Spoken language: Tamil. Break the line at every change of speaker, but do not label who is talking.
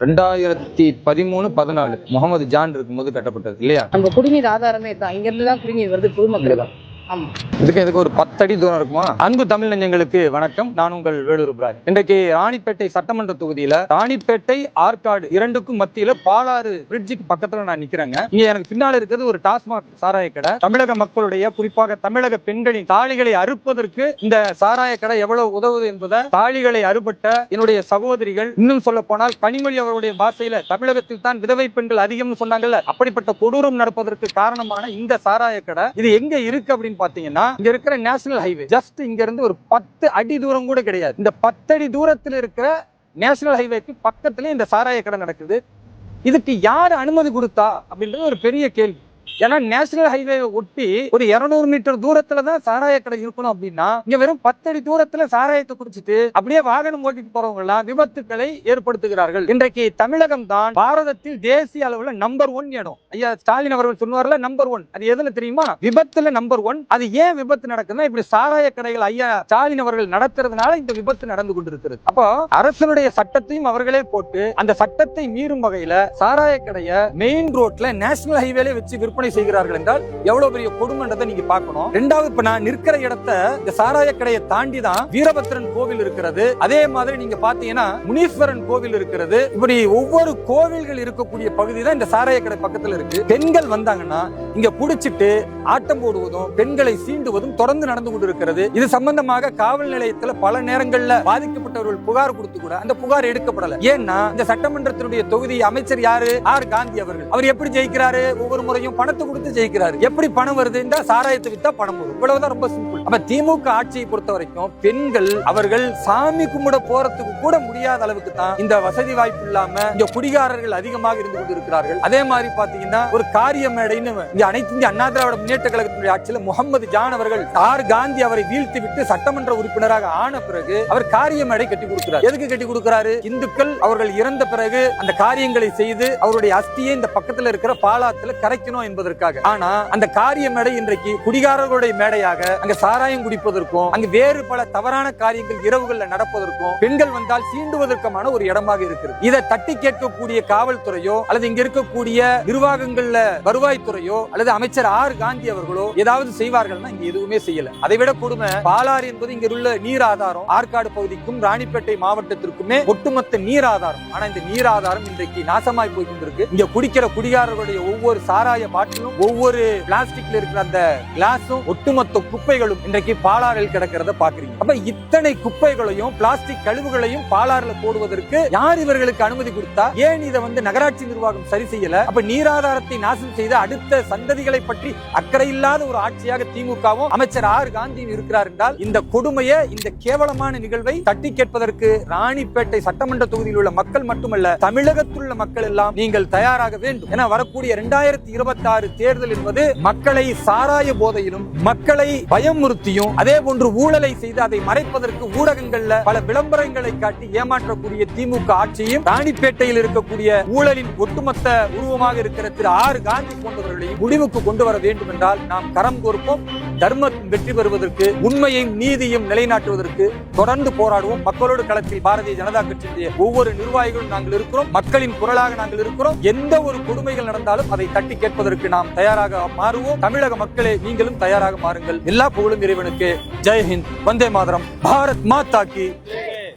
2013-14 முகமது ஜான் இருக்கும்போது கட்டப்பட்டது இல்லையா?
நம்ம குடிநீர் ஆதாரமே தான், இங்க இருந்து தான் குடிநீர் வருது பொதுமக்கள். ஆமா,
இதுக்கு ஒரு 10 அடி தூரம் இருக்குமா? அன்பு தமிழ் நெஞ்சங்களுக்கு வணக்கம். நான் உங்கள் வேலூர் பிராஜ். இன்றைக்கு ராணிப்பேட்டை சட்டமன்ற தொகுதியில ராணிப்பேட்டை ஆற்காடு இரண்டுக்கும் மத்தியில பாலாறு பிரிட்ஜுக்கு பக்கத்துல நான் நிக்கிறேங்க. இங்க எனக்கு பின்னால இருக்கிறது ஒரு டாஸ்மாக் சாராய கடை. தமிழக மக்களுடைய, குறிப்பாக தமிழக பெண்களின் தாலிகளை அறுப்பதற்கு இந்த சாராய கடை எவ்வளவு உதவுது என்பதை தாலிகளை அறுபட்ட என்னுடைய சகோதரிகள், இன்னும் சொல்ல போனால் கனிமொழி அவருடைய பாஷையில தமிழகத்தில் தான் விதவை பெண்கள் அதிகம்னு சொன்னாங்கல்ல, அப்படிப்பட்ட கொடூரம் நடப்பதற்கு காரணமான இந்த சாராய கடை இது எங்க இருக்கு அப்படின்னு பாத்தீங்கன்னா, இங்க இருக்கிற நேஷனல் ஹைவே ஜஸ்ட் இங்க இருந்து ஒரு 10 அடி தூரம் கூட கிடையாது. இந்த 10 அடி தூரத்தில் இருக்கிற நேஷனல் ஹைவேக்கு பக்கத்துல இந்த சாராய கடை நடக்குது. இதுக்கு யாரு அனுமதி கொடுத்தா அப்படின்றது ஒரு பெரிய கேள்வி. ஏன்னா நேஷனல் ஹைவே ஒட்டி ஒரு 200 மீட்டர் தூரத்துல தான் சாராய கடை இருக்கணும் அப்படின்னா, இங்க வெறும் 10 அடி தூரத்துல சாராயத்தை குடிச்சிட்டு அப்படியே வாகனம் ஓட்டிட்டு போறவங்க எல்லாம் விபத்துக்களை ஏற்படுத்துகிறார்கள். இன்றைக்கு தமிழகம் தான் பாரதத்தில் தேசிய அளவுல நம்பர் 1 இடம். ஐயா ஸ்டாலின் அவர்கள் சொன்னார்ல, நம்பர் 1. அது எதுல தெரியுமா? விபத்துல நம்பர் 1. அது ஏன் விபத்து நடக்குதுன்னா, இப்படி சாராய கடைகள் ஐயா ஸ்டாலின் அவர்கள் நடத்துறதுனால இந்த விபத்து நடந்து கொண்டிருக்கிறது. அப்போ அரசனுடைய சட்டத்தையும் அவர்களே போட்டு அந்த சட்டத்தை மீறும் வகையில சாராய கடையை மெயின் ரோட்ல நேஷனல் ஹைவேல வச்சு விற்பனை செய்கிறார்கள் என்றால் எவ்வளவு பெரிய கொடுமைன்றதை நீங்க பார்க்கணும். ரெண்டாவது, இப்ப நான் நிற்கிற இடத்தை இந்த சாராய கடையை தாண்டி தான் வீரபத்ரன் கோவில் இருக்கிறது. அதே மாதிரி நீங்க பாத்தீங்கன்னா முனீஸ்வரன் கோவில் இருக்கிறது. இப்படி ஒவ்வொரு கோவில்கள் இருக்கக்கூடிய பகுதி தான் இந்த சாராய கடை பக்கத்துல இருக்கு. பெண்கள் வந்தாங்கன்னா இங்க குடிச்சிட்டு ஆட்டம் போடுவதும் பெண்களை சீண்டுவதும் தொடர்ந்து நடந்து கொண்டிருக்கிறது. இது சம்பந்தமாக காவல் நிலையத்தில் பல நேரங்கள்ல பாதிக்கப்பட்டவர்கள் புகார் கொடுத்து கூட அந்த புகார் எடுக்கப்படல. ஏன்னா இந்த சட்டமன்றத்தினுடைய தொகுதி அமைச்சர் யாரு? ஆர் காந்தி அவர்கள். அவர் எப்படி ஜெயிக்கிறாரு? ஒவ்வொரு முறையும் பணத்தை கொடுத்து ஜெயிக்கிறாரு. எப்படி பணம் வருது? இந்த சாராயத்தை வித்தா பணம் வரும். இவ்வளவுதான், ரொம்ப சிம்பிள். அப்ப திமுக ஆட்சியை பொறுத்த வரைக்கும் பெண்கள் அவர்கள் சாமி கும்பிட போறதுக்கு கூட முடியாத அளவுக்கு தான் இந்த வசதி வாய்ப்பு இல்லாம இங்க குடிகாரர்கள் அதிகமாக இருந்து கொண்டிருக்கிறார்கள். அதே மாதிரி பாத்தீங்கன்னா ஒரு காரிய மேடைன்னு இங்க அனைத்து இந்திய அண்ணா திராவிட முன்னேற்ற கழகத்தினுடைய ஆட்சியில் முகமது ஜான் அவர்கள் ஆர் காந்தி அவரை வீழ்த்தி விட்டு சட்டமன்ற உறுப்பினராக ஆன பிறகு அவர் காரிய மேடை கட்டி கொடுக்கிறார். எதுக்கு கட்டி கொடுக்கிறாரு? இந்துக்கள் அவர்கள் இறந்த பிறகு அந்த காரியங்களை செய்து அவருடைய அஸ்தியை இந்த பக்கத்துல இருக்கிற பாலாத்துல கரைக்கணும் என்பதற்காக. ஆனா அந்த காரிய மேடை இன்றைக்கு குடிகாரர்களுடைய மேடையாக அங்க சாராயம் குடிப்பதற்கும் அங்க வேறு பல தவறான காரியங்கள் இரவுகள்ல நடப்பதற்கும் பெண்கள் வந்தால் சீண்டுவதற்குமான ஒரு இடமாக இருக்கிறது. இதை தட்டி கேட்கக்கூடிய காவல்துறையோ அல்லது இங்க இருக்கக்கூடிய நிர்வாகங்கள்ல வருவாய்த்துறையோ அல்லது அமைச்சர் ஆர் காந்தி அவர்களோ ஏதாவது செய்வார்கள்னா இங்க எதுவுமே செய்யல. அதை விட கொடுமை, பாலாறு என்பது இங்க உள்ள நீர் ஆதாரம். ஆற்காடு பகுதிக்கும் ராணிப்பேட்டை மாவட்டத்திற்குமே ஒட்டுமொத்த நீர் ஆதாரம். ஆனா இந்த நீர் ஆதாரம் இன்றைக்கு நாசமாய் போய் கொண்டிருக்கு. இங்க குடிக்கிற குடிகாரர்களுடைய ஒவ்வொரு சாராய பாட்டிலும் ஒவ்வொரு பிளாஸ்டிக்ல இருக்கிற அந்த கிளாஸும் ஒட்டுமொத்த குப்பைகளும் இன்றைக்கு பாலாறில் கிடக்கிறத பாக்குறீங்க. அப்ப இத்தனை குப்பைகளையும் பிளாஸ்டிக் கழிவுகளையும் பாலாறுல போடுவதற்கு யார் இவர்களுக்கு அனுமதி கொடுத்தா? ஏன் இதை நகராட்சி நிர்வாகம் சரி செய்யல? அப்ப நீராதாரத்தை நாசம் செய்த அடுத்த சந்ததிகளை பற்றி அக்கறை இல்லாத ஒரு ஆட்சியாக திமுகவும் அமைச்சர் ஆர் காந்தியும் இருக்கிறார் என்றால் இந்த கொடுமையை, இந்த கேவலமான நிகழ்வை தட்டி கேட்பதற்கு ராணிப்பேட்டை சட்டமன்ற தொகுதியில் உள்ள மக்கள் மட்டுமல்ல, தமிழகத்தில் உள்ள மக்கள் எல்லாம் நீங்கள் தயாராக வேண்டும். என வரக்கூடிய 2026 தேர்தல் என்பது மக்களை சாராய போதையிலும் மக்களை பயமுறுத்தியும் அதே போன்று ஊழலை செய்து அதை மறைப்பதற்கு ஊடகங்கள்ல பல விளம்பரங்களை காட்டி ஏமாற்றக்கூடிய திமுக ஆட்சியும் ராணிப்பேட்டையில் இருக்கக்கூடிய ஊழலின் ஒட்டுமொத்த உருவமாக இருக்கிற திரு ஆர் காந்தி போன்றவர்களையும் முடிவுக்கு கொண்டு வர வேண்டும் என்றால் நாம் கரம் கோர்ப்போம். தர்மம் வெற்றி பெறுவதற்கு, உண்மையையும் நீதியும் நிலைநாட்டுவதற்கு தொடர்ந்து போராடுவோம். மக்களோடு களத்தில் பாரதிய ஜனதா கட்சியினுடைய ஒவ்வொரு நிர்வாகிகளும் நாங்கள் இருக்கிறோம். மக்களின் குரலாக நாங்கள் இருக்கிறோம். எந்த ஒரு கொடுமைகள் நடந்தாலும் அதை தட்டி கேட்பதற்கு நாம் தயாராக மாறுவோம். தமிழக மக்களே, நீங்களும் தயாராக மாறுங்கள். எல்லா புகழும் இறைவனுக்கு. ஜெய் ஹிந்த், வந்தே மாதரம், பாரத் மாதா கி